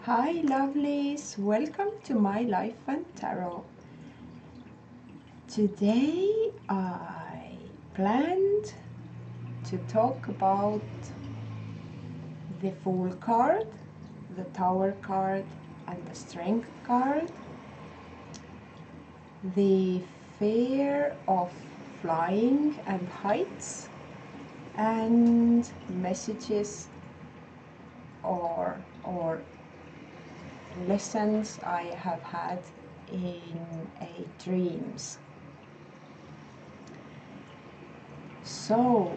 Hi lovelies, welcome to my life and tarot. Today I planned to talk about the Fool card, the Tower card and the Strength card, the fear of flying and heights, and messages or lessons I have had in dreams. So,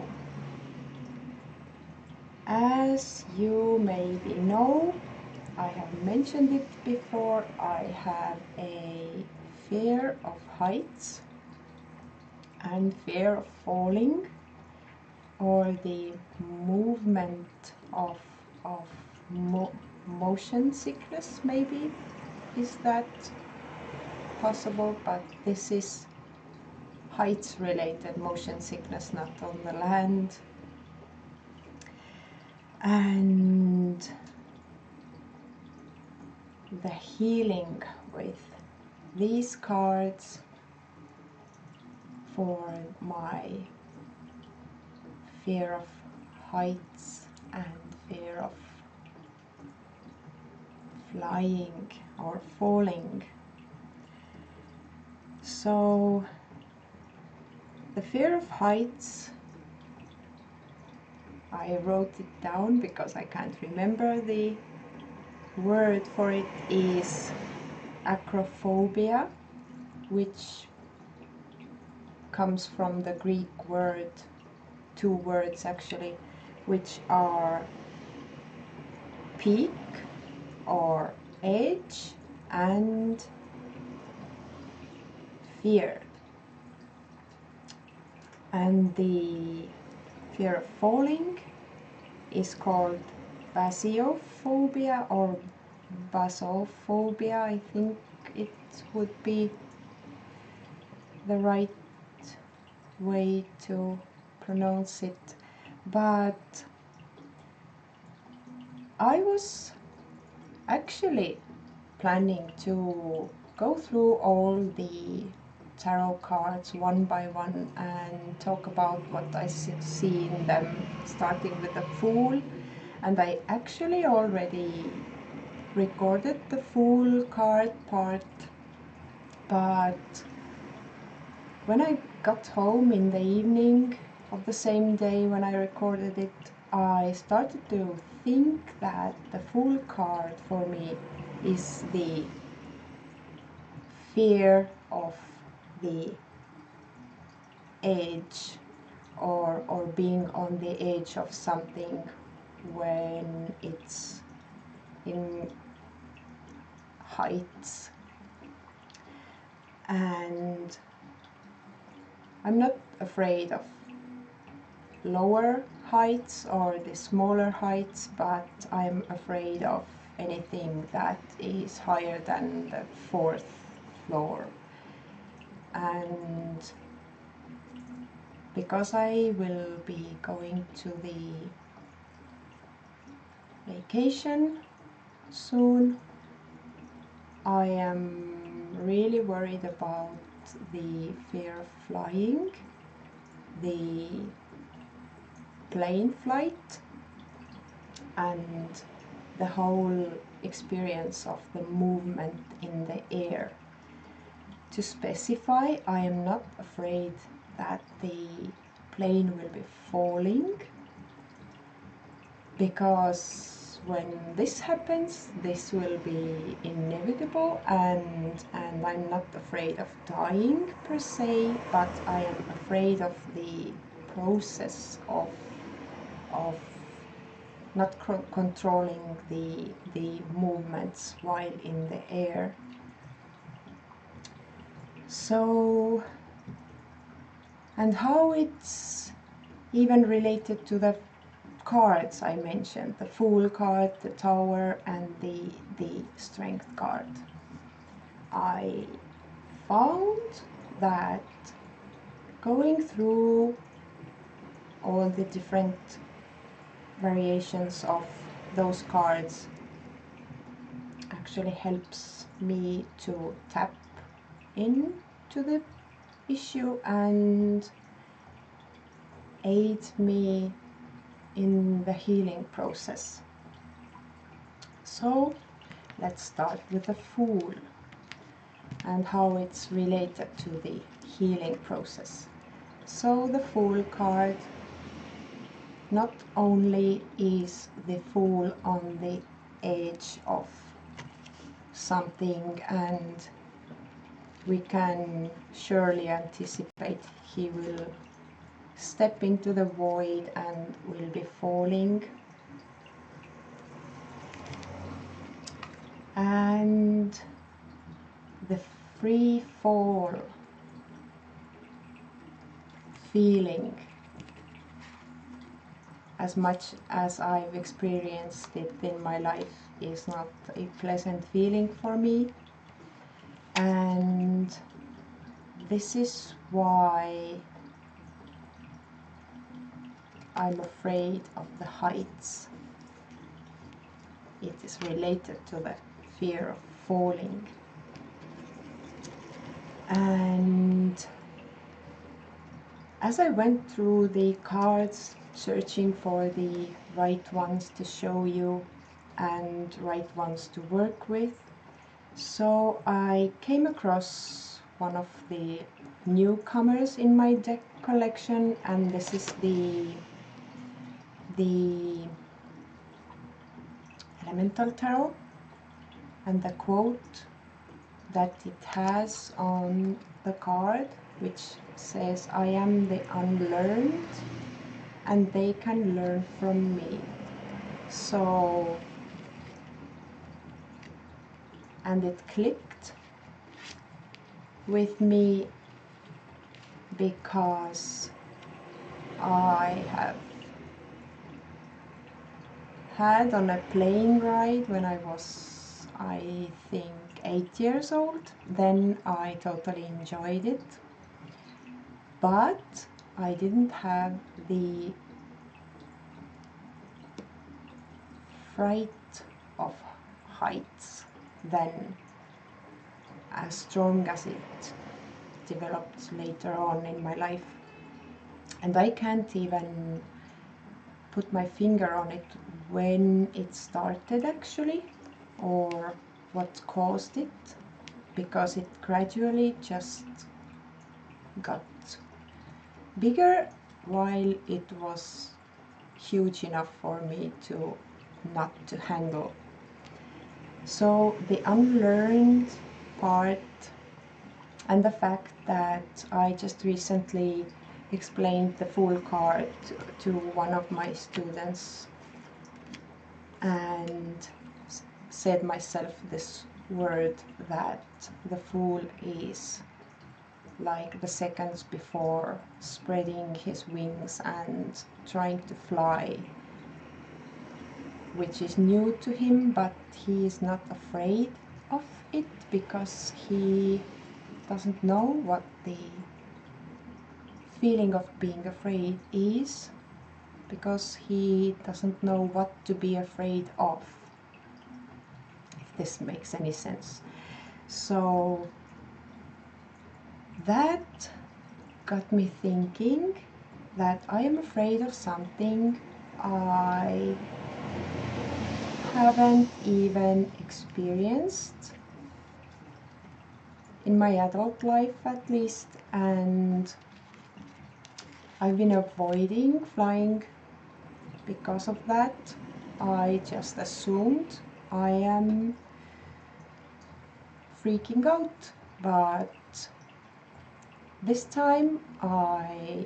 as you maybe know, I have mentioned it before, I have a fear of heights and fear of falling, or the movement of motion sickness, maybe. Is that possible? But this is heights related motion sickness, not on the land. And the healing with these cards for my fear of heights and fear of flying or falling. So the fear of heights, I wrote it down because I can't remember the word for it, is acrophobia, which comes from the Greek word, two words actually, which are peak or edge and fear. And the fear of falling is called basiophobia or basophobia, I think it would be the right way to pronounce it. But I was actually planning to go through all the tarot cards one by one and talk about what I see in them, starting with the Fool. And I actually already recorded the Fool card part, but when I got home in the evening of the same day when I recorded it, I started to think that the Fool card for me is the fear of the edge, or being on the edge of something when it's in heights. And I'm not afraid of lower heights or the smaller heights, but I'm afraid of anything that is higher than the 4th floor. And because I will be going to the vacation soon, I am really worried about the fear of flying, the plane flight, and the whole experience of the movement in the air. To specify, I am not afraid that the plane will be falling, because when this happens, this will be inevitable, and I'm not afraid of dying per se, but I am afraid of the process of not controlling the movements while in the air. So, and how it's even related to the cards I mentioned, the Fool card, the Tower, and the Strength card. I found that going through all the different variations of those cards actually helps me to tap in to the issue and aid me in the healing process. So let's start with the Fool and how it's related to the healing process. So the Fool card, not only is the Fool on the edge of something, and we can surely anticipate he will step into the void and will be falling. And the free fall feeling, as much as I've experienced it in my life, is not a pleasant feeling for me. And this is why I'm afraid of the heights. It is related to the fear of falling. And as I went through the cards, searching for the right ones to show you and right ones to work with, so I came across one of the newcomers in my deck collection, and this is the Elemental Tarot, and the quote that it has on the card, which says, "I am the unlearned and they can learn from me." So, and it clicked with me because I have had on a plane ride when I was, I think, 8 years old. Then I totally enjoyed it, but I didn't have the fright of heights then as strong as it developed later on in my life. And I can't even put my finger on it when it started actually, or what caused it, because it gradually just got bigger while it was huge enough for me to not to handle. So the unlearned part, and the fact that I just recently explained the Fool card to one of my students and said myself this word, that the Fool is like the seconds before spreading his wings and trying to fly, which is new to him, but he is not afraid of it because he doesn't know what the feeling of being afraid is, because he doesn't know what to be afraid of, if this makes any sense. So that got me thinking that I am afraid of something I haven't even experienced in my adult life, at least, and I've been avoiding flying because of that. I just assumed I am freaking out, but this time I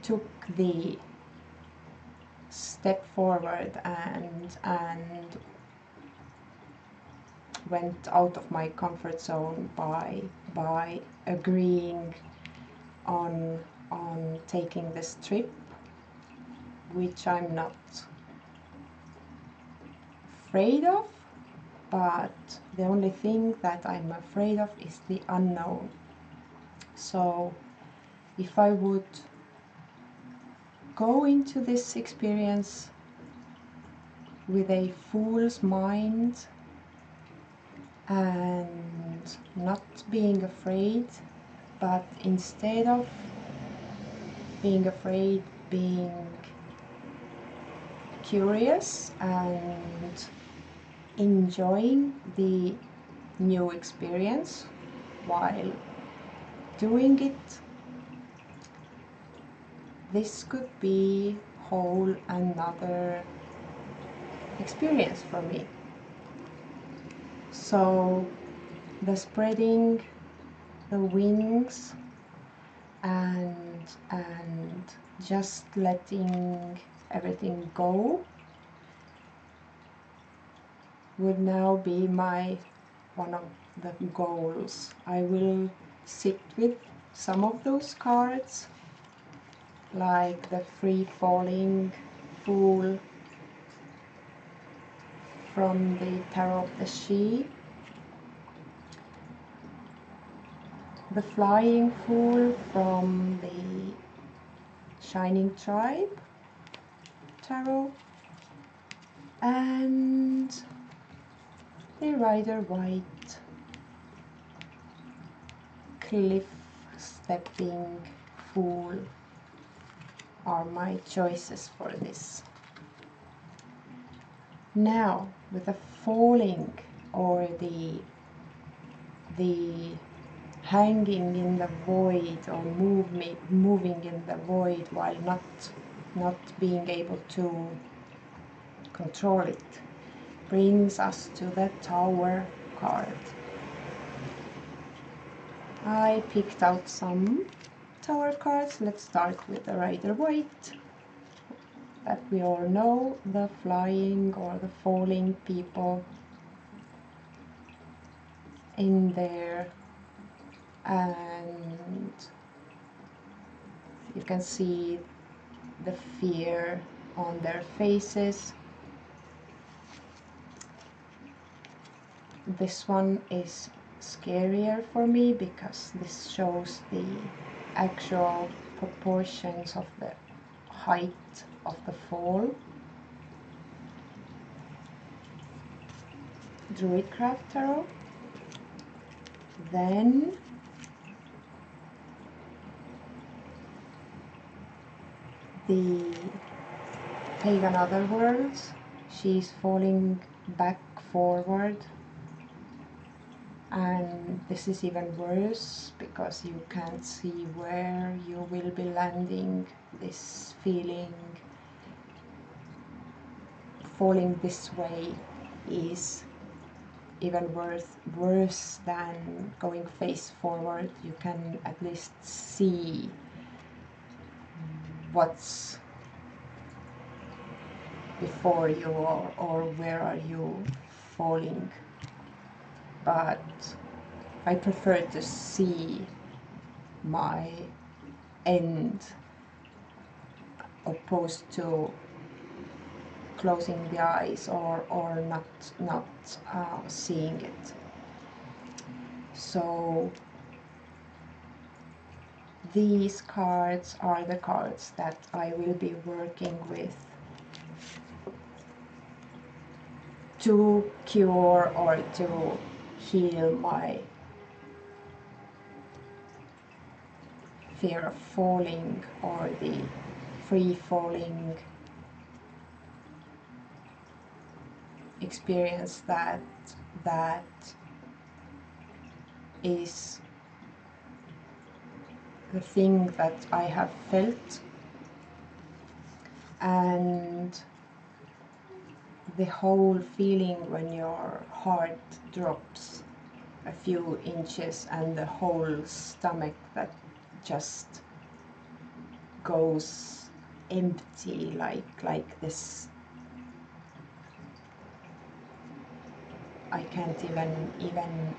took the step forward and went out of my comfort zone by agreeing on taking this trip, which I'm not afraid of, but the only thing that I'm afraid of is the unknown. So if I would go into this experience with a fool's mind and not being afraid, but instead of being afraid, being curious and enjoying the new experience while doing it. This could be whole another experience for me. So the spreading the wings and just letting everything go would now be one of the goals. I will sit with some of those cards, like the free falling fool from the Tarot of the She, the flying fool from the Shining Tribe Tarot, and the Rider White cliff stepping fool are my choices for this. Now, with the falling or the hanging in the void or moving in the void while not being able to control it, brings us to the Tower card. I picked out some Tower cards. Let's start with the Rider White, that we all know, the flying or the falling people in there, and you can see the fear on their faces. This one is scarier for me because this shows the actual proportions of the height of the fall. Druidcraft Tarot. Then the Pagan Otherworlds. She's falling back forward, and this is even worse because you can't see where you will be landing. This feeling, falling this way, is even worse than going face forward. You can at least see what's before you, or where are you falling. But I prefer to see my end opposed to closing the eyes or not seeing it. So these cards are the cards that I will be working with to cure or to heal my fear of falling, or the free falling experience that is the thing that I have felt, and the whole feeling when your heart drops a few inches and the whole stomach that just goes empty, like this. I can't even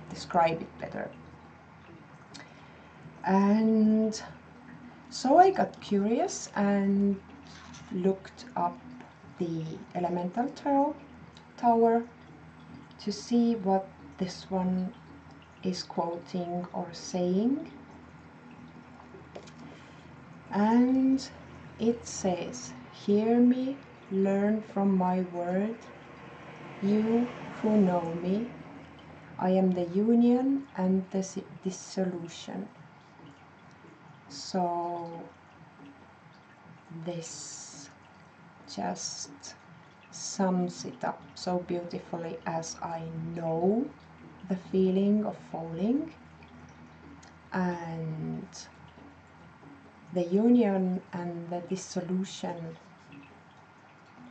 describe it better. And so I got curious and looked up the Elemental Tarot Tower to see what this one is quoting or saying. And it says, "Hear me, learn from my word, you who know me, I am the union and the dissolution. So this just sums it up so beautifully, as I know the feeling of falling, and the union and the dissolution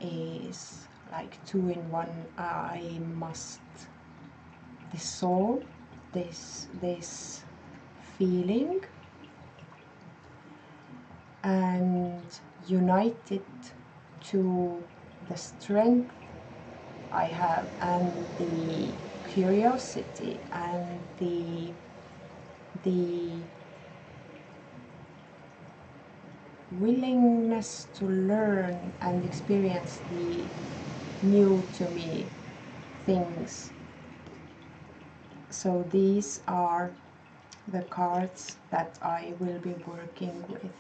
is like two in one. I must dissolve this feeling and unite it to the strength I have, and the curiosity, and the willingness to learn and experience the new to me things. So these are the cards that I will be working with,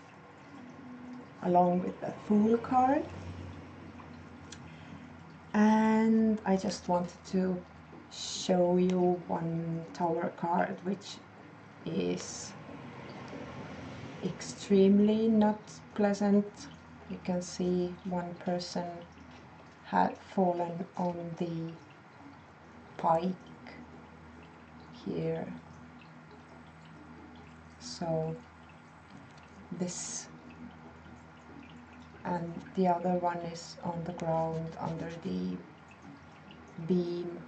along with the Fool card. And I just wanted to show you one Tower card, which is extremely not pleasant. You can see one person had fallen on the pike here. So this, and the other one is on the ground under the beam.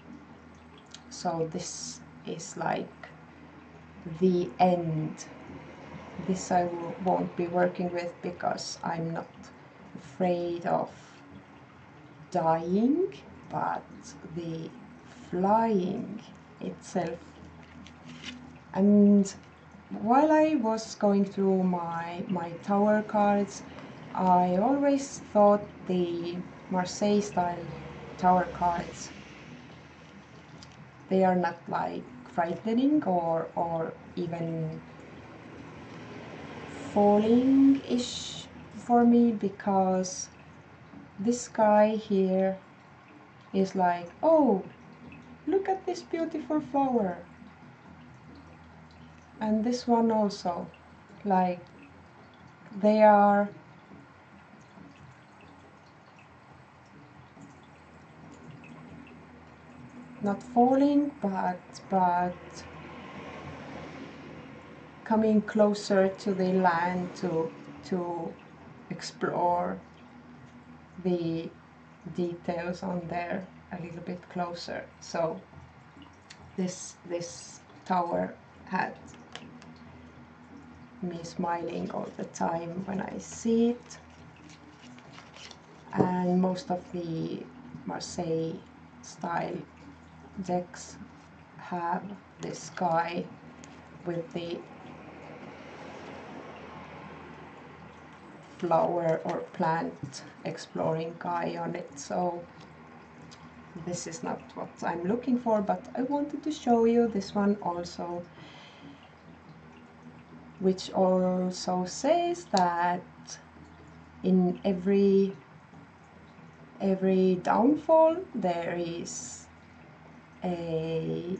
So this is like the end. This I won't be working with because I'm not afraid of dying, but the flying itself. And while I was going through my Tower cards, I always thought the Marseille style Tower cards, they are not like frightening or even falling-ish for me, because this guy here is like, oh, look at this beautiful flower. And this one also, like, they are not falling, but coming closer to the land to explore the details on there a little bit closer. So this tower had me smiling all the time when I see it. And most of the Marseille style decks have this guy with the flower or plant exploring guy on it. So this is not what I'm looking for, but I wanted to show you this one also, which also says that in every downfall there is a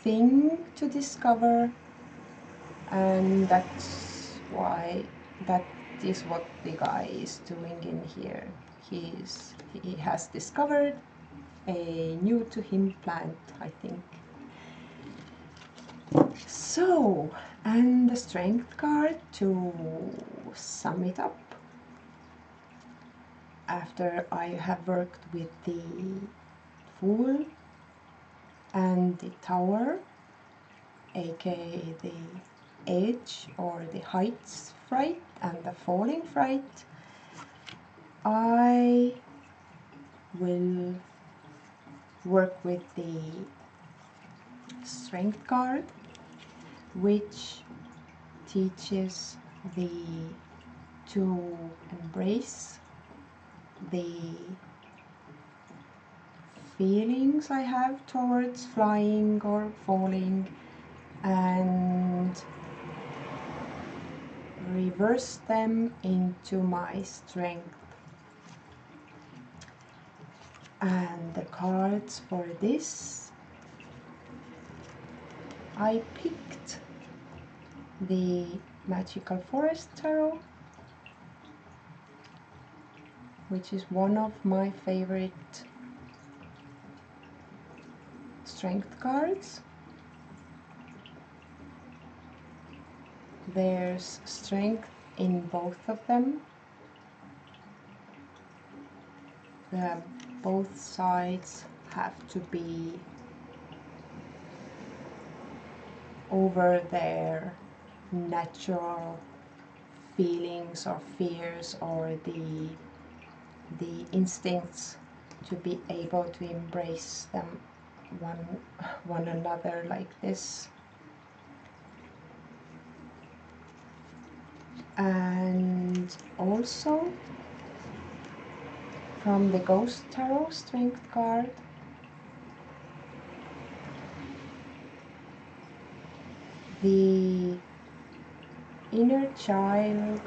thing to discover, and that is what the guy is doing in here. He has discovered a new to him plant, I think. So, and the strength card to sum it up. After I have worked with the Fool and the Tower, aka the Edge or the Heights Fright and the Falling Fright, I will work with the Strength card, which teaches to embrace the feelings I have towards flying or falling, and reverse them into my strength. And the cards for this I picked the Magical Forest Tarot, which is one of my favorite strength cards. There's strength in both of them. Both sides have to be over their natural feelings or fears or the instincts, to be able to embrace them one another like this. And also from the Ghost Tarot Strength card, the inner child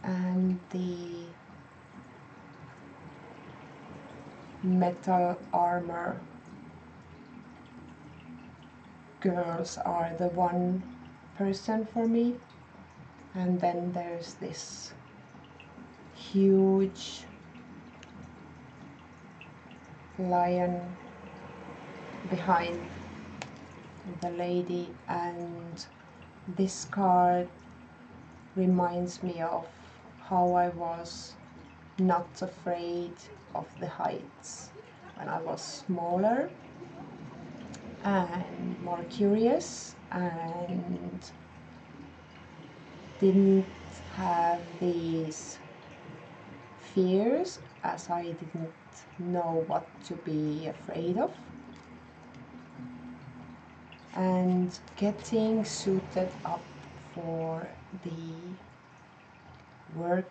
and the metal armor girls are the one person for me, and then there's this huge lion behind the lady, and this card reminds me of how I was not afraid of the heights when I was smaller and more curious and didn't have these fears, as I didn't know what to be afraid of. And getting suited up for the work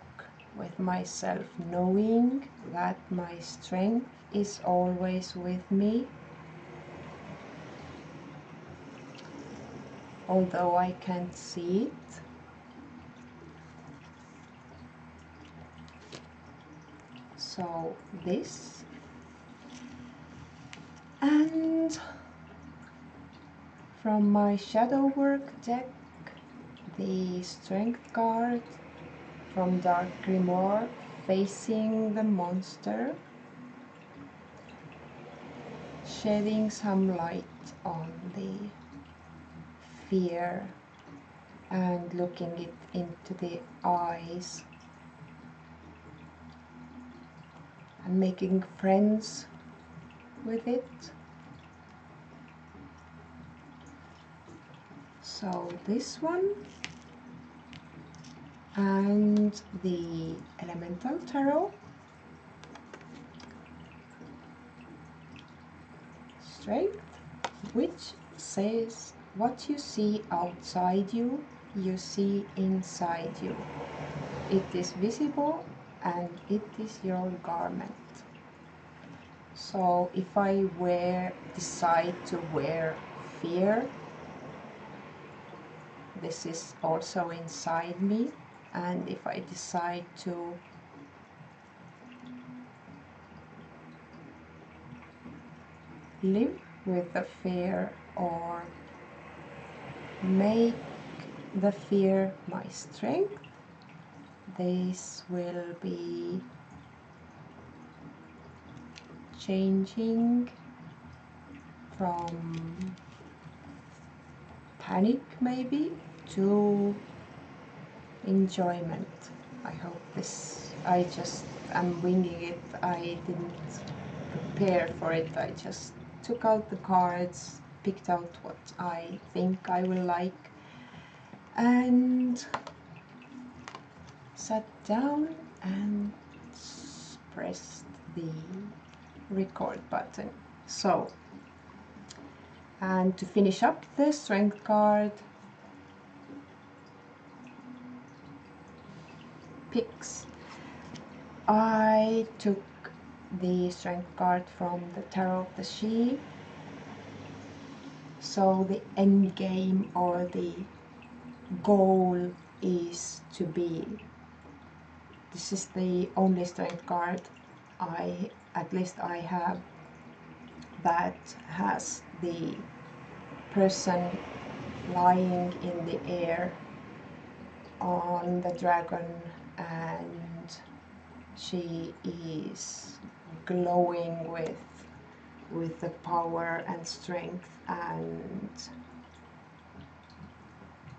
with myself, knowing that my strength is always with me, although I can't see it. So this, and from my shadow work deck, the strength card from Dark Grimoire, facing the monster, shedding some light on the fear and looking it into the eyes and making friends with it. So this one, and the Elemental Tarot, Strength, which says, what you see outside you, you see inside you. It is visible and it is your garment. So if I decide to wear fear, this is also inside me. And if I decide to live with the fear or make the fear my strength, this will be changing from panic maybe to enjoyment. I hope this, I just am winging it. I didn't prepare for it. I just took out the cards, picked out what I think I will like, and sat down and pressed the record button. So, and to finish up the strength card, picks, I took the strength card from the Tarot of the She. So the end game or the goal is to be, this is the only strength card at least I have that has the person flying in the air on the dragon, and she is glowing with the power and strength. And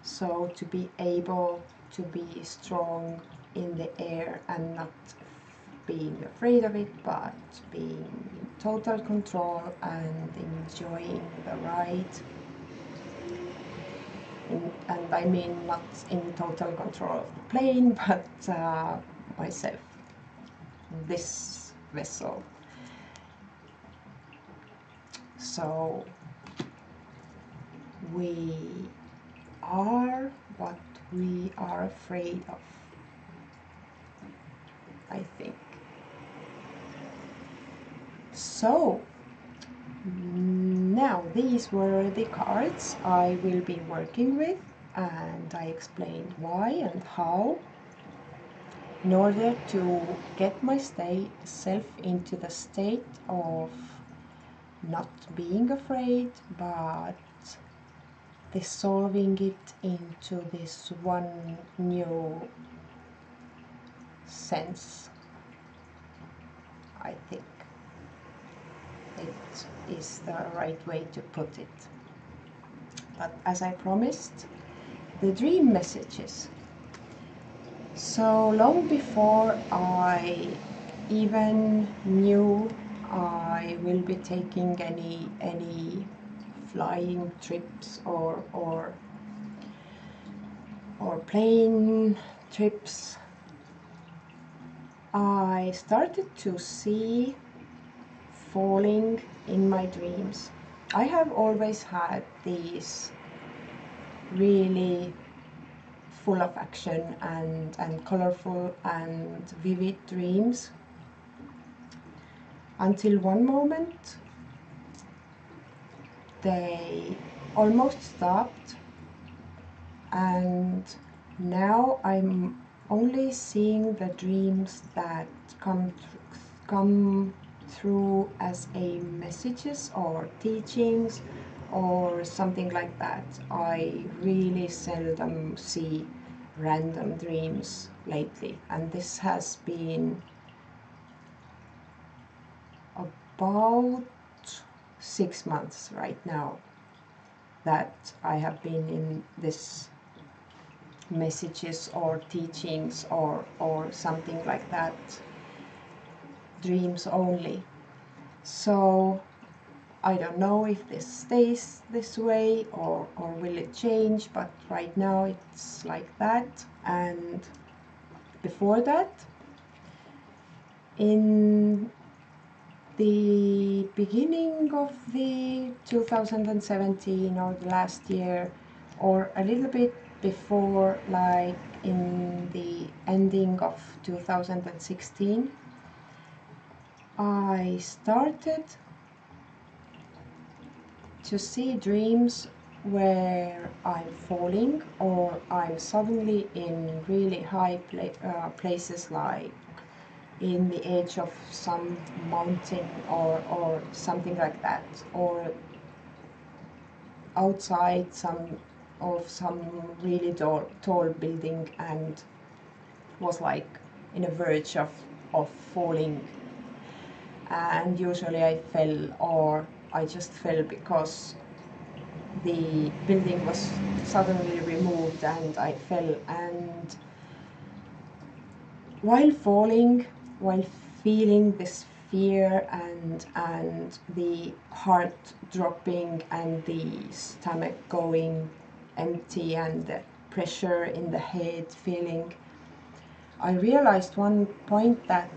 so to be able to be strong in the air and not being afraid of it, but being in total control and enjoying the ride. And I mean not in total control of the plane, but myself, this vessel. So we are what we are afraid of, I think. So now these were the cards I will be working with, and I explained why and how, in order to get myself into the state of not being afraid, but dissolving it into this one new sense. I think it is the right way to put it. But as I promised, the dream messages. So long before I even knew I will be taking any flying trips or plane trips, I started to see falling in my dreams. I have always had these really full of action and colorful and vivid dreams, until one moment they almost stopped, and now I'm only seeing the dreams that come through as a messages or teachings or something like that. I really seldom see random dreams lately, and this has been about 6 months right now that I have been in this messages or teachings or something like that, dreams only. So I don't know if this stays this way or will it change, but right now it's like that. And before that, in the beginning of the 2017 or the last year, or a little bit before, like in the ending of 2016, I started to see dreams where I'm falling or I'm suddenly in really high places, like in the edge of some mountain or something like that, or outside some really tall building, and was like in a verge of falling. And usually I fell, or I just fell because the building was suddenly removed and I fell. And while falling, while feeling this fear and the heart dropping and the stomach going empty and the pressure in the head feeling, I realized one point that,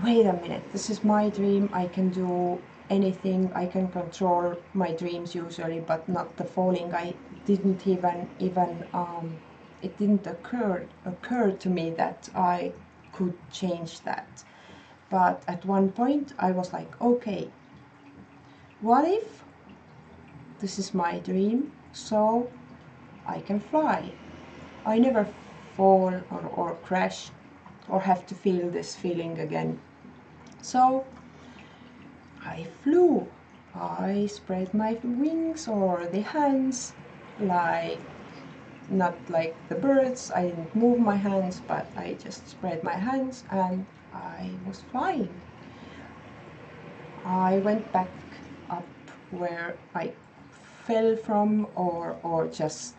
wait a minute, this is my dream. I can do anything. I can control my dreams usually, but not the falling. I didn't even it didn't occur to me that I could change that. But at one point I was like, okay, what if this is my dream, so I can fly? I never fall or crash or have to feel this feeling again. So I flew, I spread my wings or the hands, like not like the birds. I didn't move my hands, but I just spread my hands and I was flying. I went back up where I fell from, or just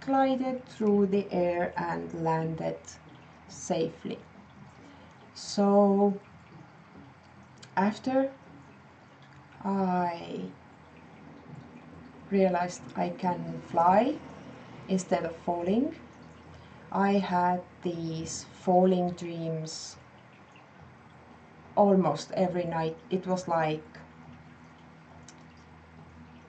glided through the air and landed safely. So after I realized I can fly instead of falling, I had these falling dreams almost every night. It was like,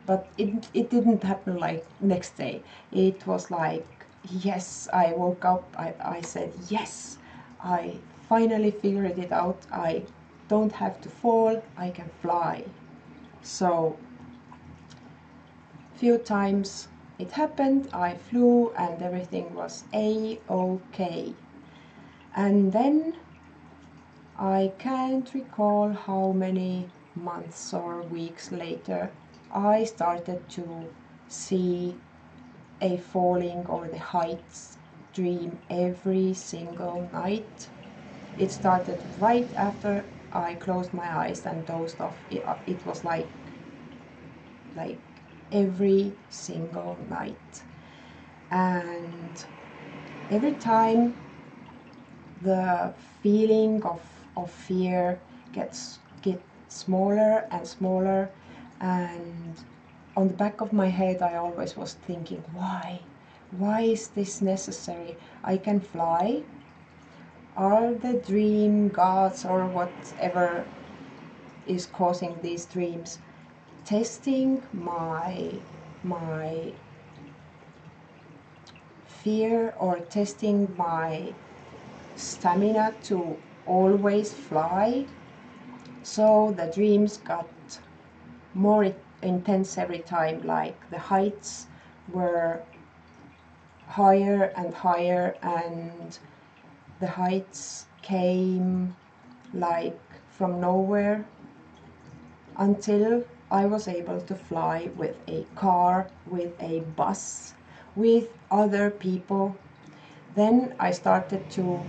but it didn't happen like next day. It was like, yes, I woke up, I said, yes, I finally figured it out. I don't have to fall, I can fly. So few times it happened, I flew and everything was a-okay. And then I can't recall how many months or weeks later I started to see a falling or the heights dream every single night. It started right after I closed my eyes and dozed off. It was like every single night. And every time the feeling of fear gets smaller and smaller, and on the back of my head I always was thinking, why is this necessary? I can fly. Are the dream gods or whatever is causing these dreams testing my fear, or testing my stamina to always fly? So the dreams got more intense every time, like the heights were higher and higher, and the heights came like from nowhere, until I was able to fly with a car, with a bus, with other people. Then I started to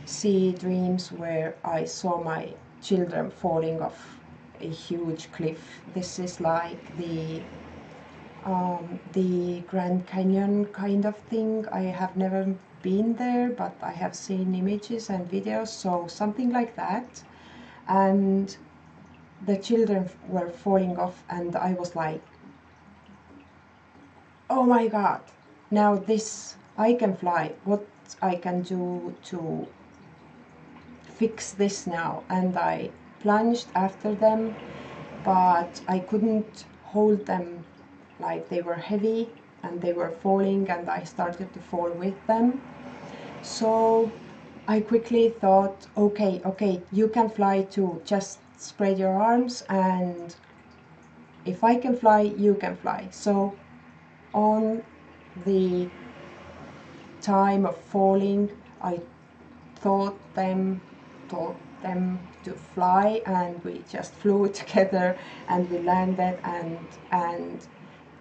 see dreams where I saw my children falling off a huge cliff. This is like the Grand Canyon kind of thing. I have never been there, but I have seen images and videos, so something like that. And the children were falling off, and I was like, oh my god, now this, I can fly. What I can do to fix this now? And I plunged after them, but I couldn't hold them, like they were heavy and they were falling, and I started to fall with them. So I quickly thought, okay, you can fly too, just spread your arms, and if I can fly, you can fly. So on the time of falling, I taught them to fly, and we just flew together and we landed, and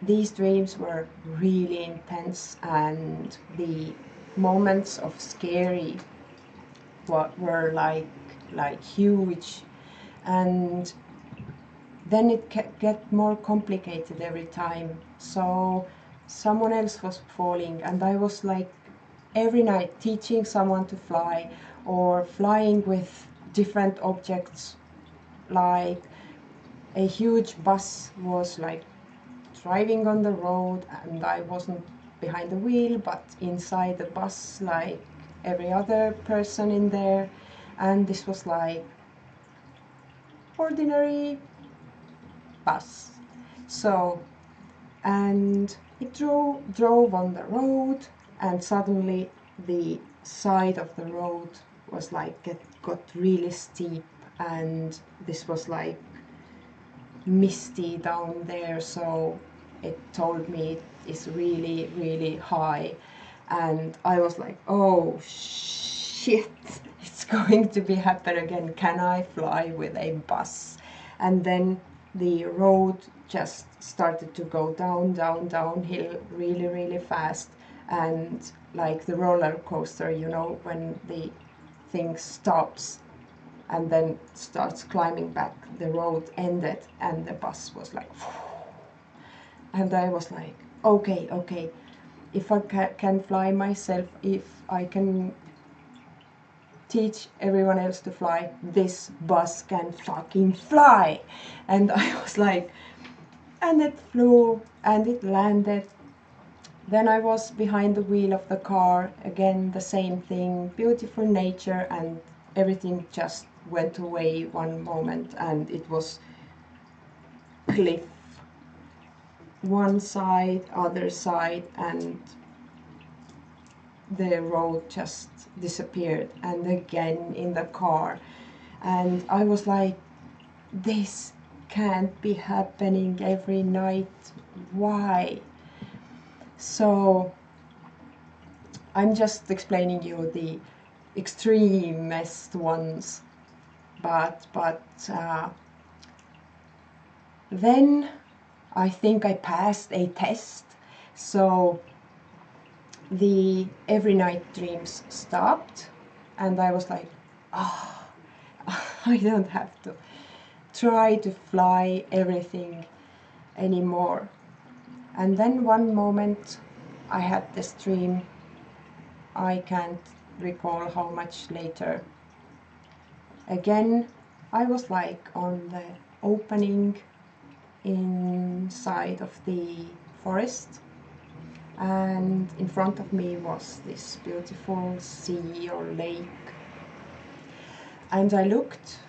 these dreams were really intense, and the moments of scary were like huge. And then it get more complicated every time. So someone else was falling, and I was like every night teaching someone to fly, or flying with different objects. Like a huge bus was like driving on the road, and I wasn't behind the wheel but inside the bus like every other person in there. And this was like ordinary bus. So, and it drove on the road, and suddenly the side of the road was like got really steep, and this was like misty down there, so it told me it is really, really high. And I was like, oh shit, it's going to be happen again. Can I fly with a bus? And then the road just started to go downhill really, really fast, and like the roller coaster, you know, when the thing stops and then starts climbing back, the road ended and the bus was like, and I was like, okay, if I can fly myself, if I can teach everyone else to fly, this bus can fucking fly. And I was like, and it flew and it landed. Then I was behind the wheel of the car, again the same thing, beautiful nature, and everything just went away one moment, and it was cliff, one side, other side, and the road just disappeared. And again in the car, and I was like, this can't be happening every night, why? So I'm just explaining you the extremest ones, but then I think I passed a test, so the every night dreams stopped, and I was like, ah, I don't have to try to fly everything anymore. And then one moment I had this dream, I can't recall how much later. Again, I was like on the opening inside of the forest, and in front of me was this beautiful sea or lake, and I looked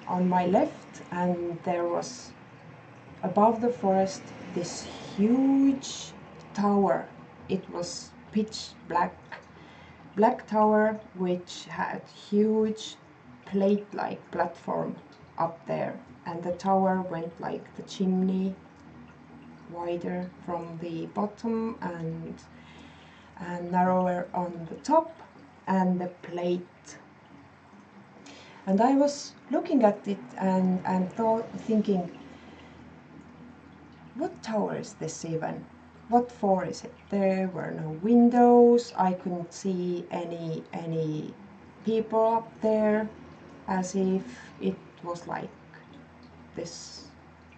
on my left, and there was above the forest this huge tower. It was pitch black tower, which had huge plate-like platform up there, and the tower went like the chimney, wider from the bottom and narrower on the top, and the plate. And I was looking at it and thinking, what tower is this even? What for is it? There were no windows, I couldn't see any people up there, as if it was like this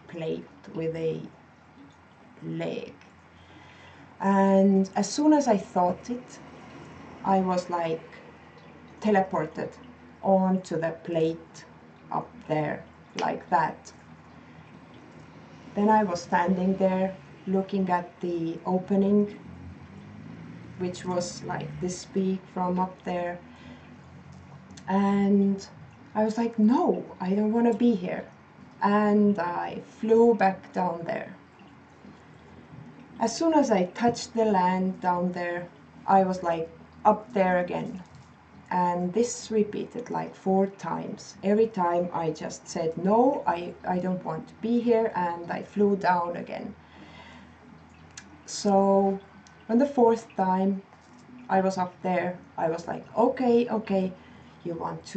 plate with a leg. And as soon as I thought it, I was like teleported onto the plate up there, like that. Then I was standing there looking at the opening, which was like this big from up there, and I was like, no, I don't want to be here. And I flew back down there. As soon as I touched the land down there, I was like up there again. And this repeated like 4 times. Every time I just said, no, I don't want to be here, and I flew down again. So on the 4th time I was up there, I was like, okay, you want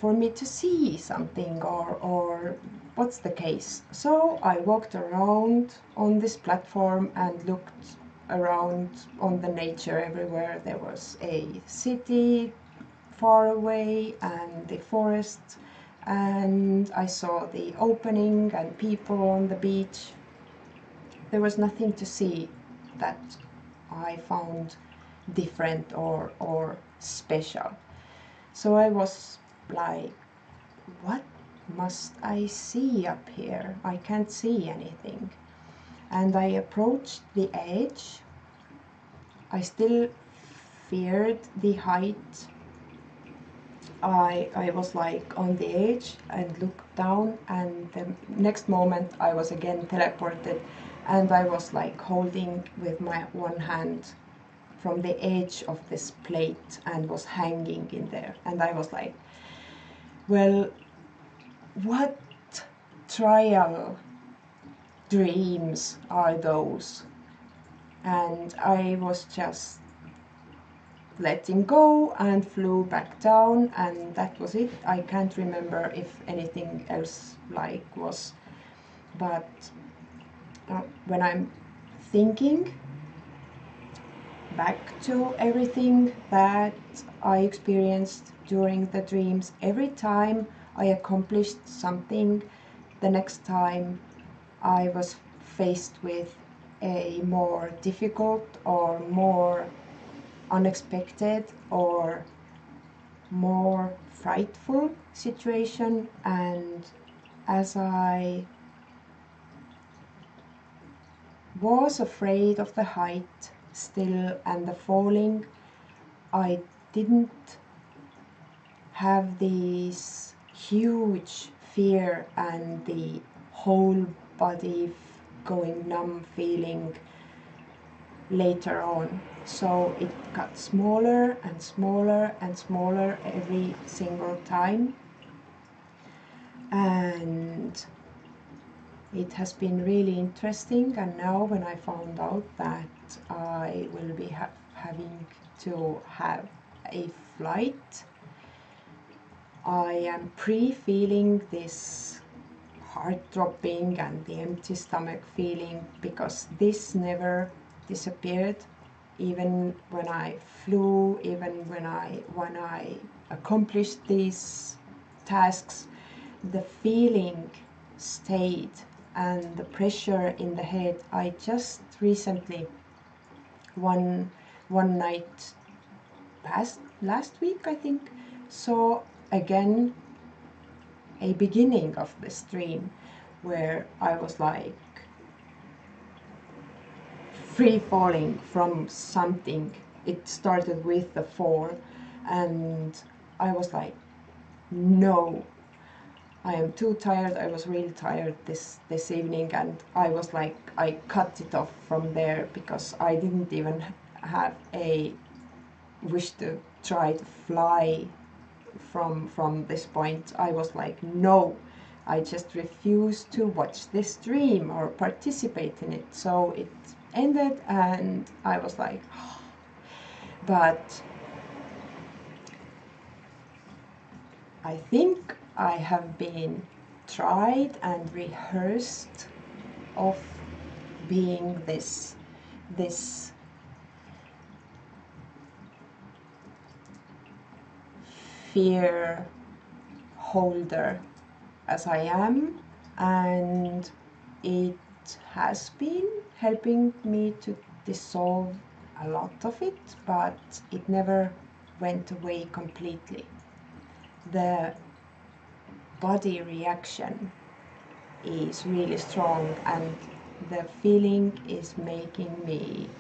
for me to see something, or what's the case? So I walked around on this platform and looked around on the nature everywhere. There was a city far away and the forest, and I saw the opening and people on the beach. There was nothing to see that I found different or special. So I was like, what must I see up here? I can't see anything. And I approached the edge. I still feared the height. I was like on the edge and looked down, and the next moment I was again teleported, and I was like holding with my one hand from the edge of this plate and was hanging in there. And I was like, well, what trial dreams are those? And I was just letting go and flew back down, and that was it. I can't remember if anything else like was, but when I'm thinking back to everything that I experienced during the dreams, every time I accomplished something, the next time I was faced with a more difficult or more unexpected or more frightful situation, and as I was afraid of the height still and the falling, I didn't have this huge fear and the whole body going numb feeling later on. So it got smaller and smaller and smaller every single time, and it has been really interesting. And now when I found out that I will be having to have a flight, I am pre-feeling this heart dropping and the empty stomach feeling, because this never disappeared. Even when I flew, even when I accomplished these tasks, the feeling stayed, and the pressure in the head. I just recently, one night past last week, I think, saw again a beginning of this dream where I was like free falling from something. It started with the fall, and I was like, no, I am too tired. I was really tired this evening, and I was like, I cut it off from there, because I didn't even have a wish to try to fly from this point. I was like, no, I just refuse to watch this dream or participate in it. So it ended, and I was like, but I think I have been tried and rehearsed of being this fear holder as I am, and it has been helping me to dissolve a lot of it, but it never went away completely. The body reaction is really strong, and the feeling is making me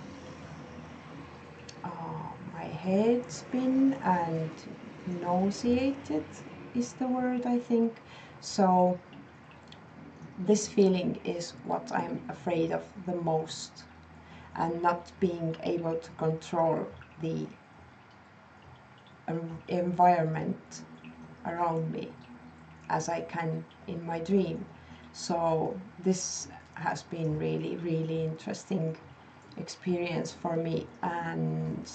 my head spin, and nauseated is the word, I think. So this feeling is what I'm afraid of the most, and not being able to control the environment around me as I can in my dream. So this has been really, really interesting experience for me, and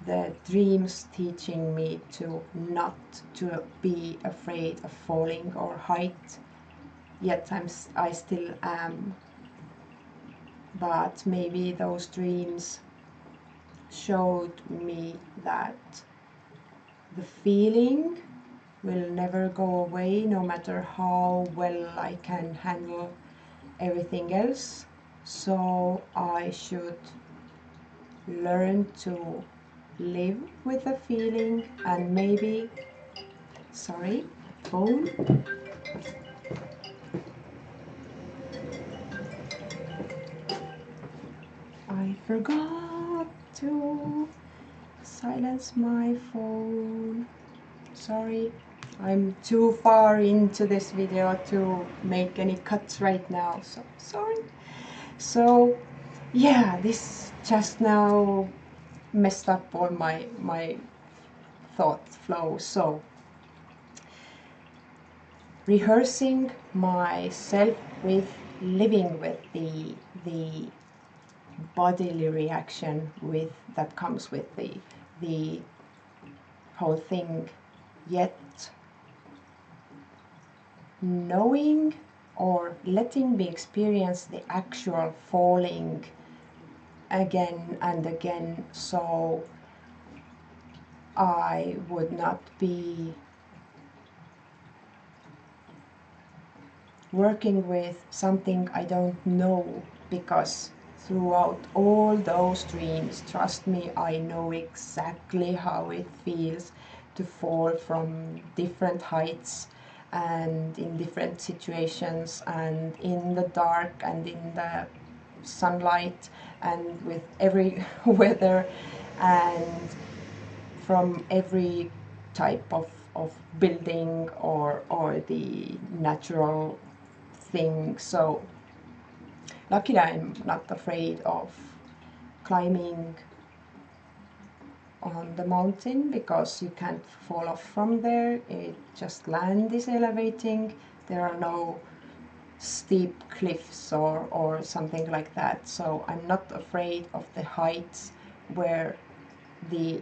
the dreams teaching me to not to be afraid of falling or height. Yet I still am, but maybe those dreams showed me that the feeling will never go away, no matter how well I can handle everything else. So I should learn to live with the feeling, and maybe, sorry, phone. I forgot to silence my phone. Sorry, I'm too far into this video to make any cuts right now, so sorry. So yeah, this just now messed up all my thought flow. So rehearsing myself with living with the bodily reaction with that comes with the whole thing, yet knowing or letting me experience the actual falling again and again, so I would not be working with something I don't know, because throughout all those dreams, trust me, I know exactly how it feels to fall from different heights and in different situations and in the dark and in the sunlight and with every weather and from every type of building or the natural thing. So luckily I'm not afraid of climbing on the mountain, because you can't fall off from there. It just land is elevating. There are no steep cliffs or something like that. So I'm not afraid of the heights where the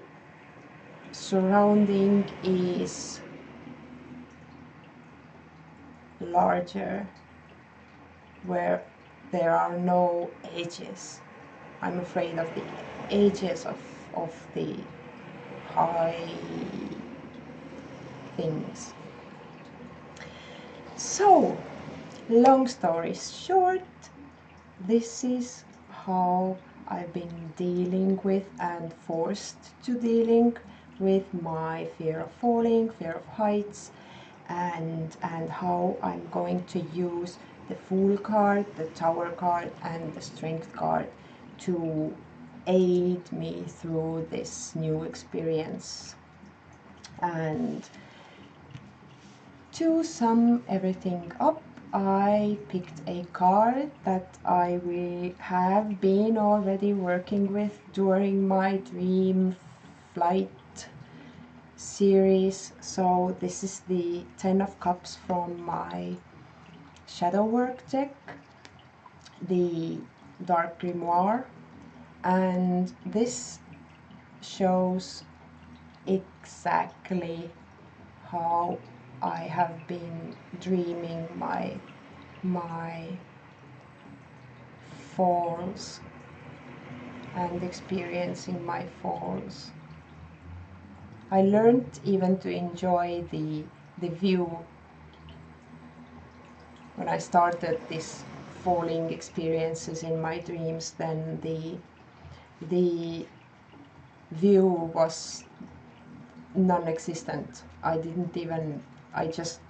surrounding is larger, where there are no edges. I'm afraid of the edges of the high things. So, long story short, this is how I've been dealing with and forced to dealing with my fear of falling, fear of heights, and how I'm going to use the Fool card, the Tower card, and the Strength card to aid me through this new experience. And to sum everything up, I picked a card that I will have been already working with during my dream flight series. So this is the 10 of Cups from my shadow work deck, the Dark Grimoire, and this shows exactly how I have been dreaming my falls and experiencing my falls. I learned even to enjoy the view when I started these falling experiences in my dreams. Then the view was non-existent. I just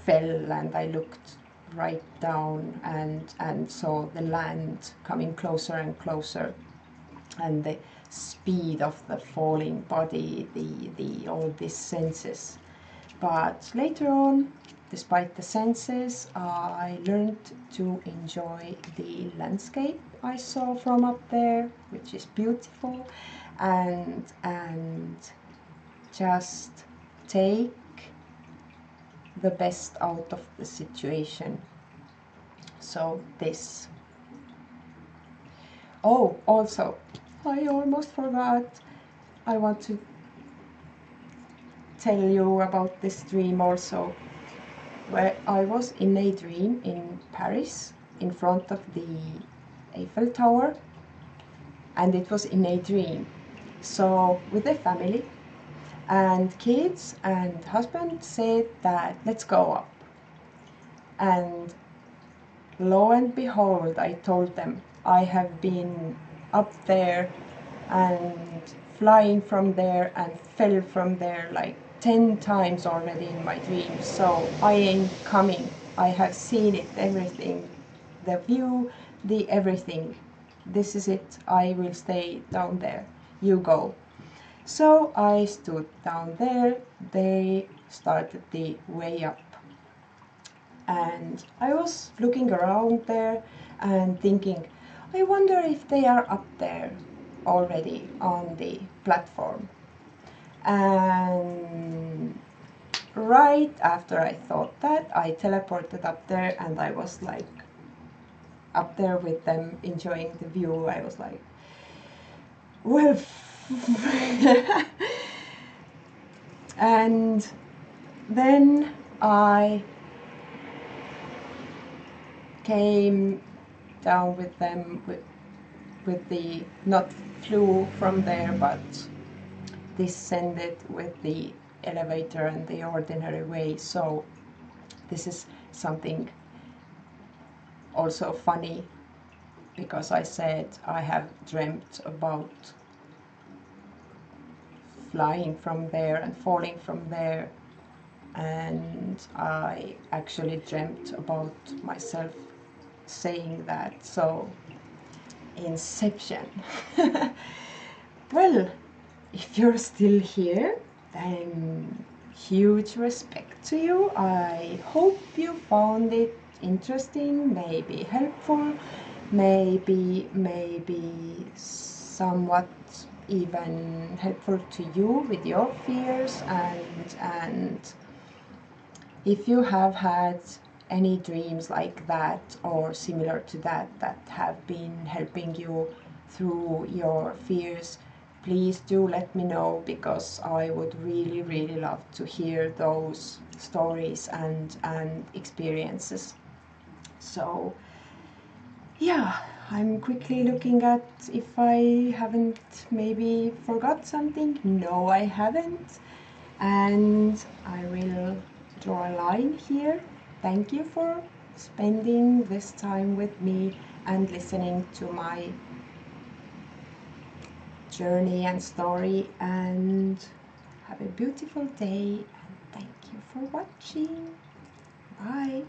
fell and I looked right down and saw the land coming closer and closer, and the speed of the falling body, the all these senses. But later on, despite the senses, I learned to enjoy the landscape I saw from up there, which is beautiful, and just take the best out of the situation. So this. Oh, also, I almost forgot. I want to tell you about this dream also, where I was in a dream in Paris in front of the Eiffel Tower, and it was in a dream. So with the family and kids and husband said that let's go up. And lo and behold, I told them I have been up there and flying from there and fell from there like 10 times already in my dreams. So I ain't coming. I have seen it, everything, the view, the everything. This is it. I will stay down there. You go. So I stood down there. They started the way up. And I was looking around there and thinking, I wonder if they are up there already on the platform. And right after I thought that, I teleported up there and I was like up there with them enjoying the view, I was like, well, and then I came down with them with the, not flew from there, but descended with the elevator and the ordinary way. So this is something also funny, because I said I have dreamt about flying from there and falling from there, and I actually dreamt about myself saying that. So Inception. Well, if you're still here, then huge respect to you. I hope you found it interesting, maybe helpful, maybe somewhat even helpful to you with your fears, and if you have had any dreams like that or similar to that that have been helping you through your fears, please do let me know, because I would really love to hear those stories and experiences. So yeah, I'm quickly looking at if I haven't maybe forgot something. No, I haven't. And I will draw a line here. Thank you for spending this time with me and listening to my journey and story, and have a beautiful day, and thank you for watching. Bye.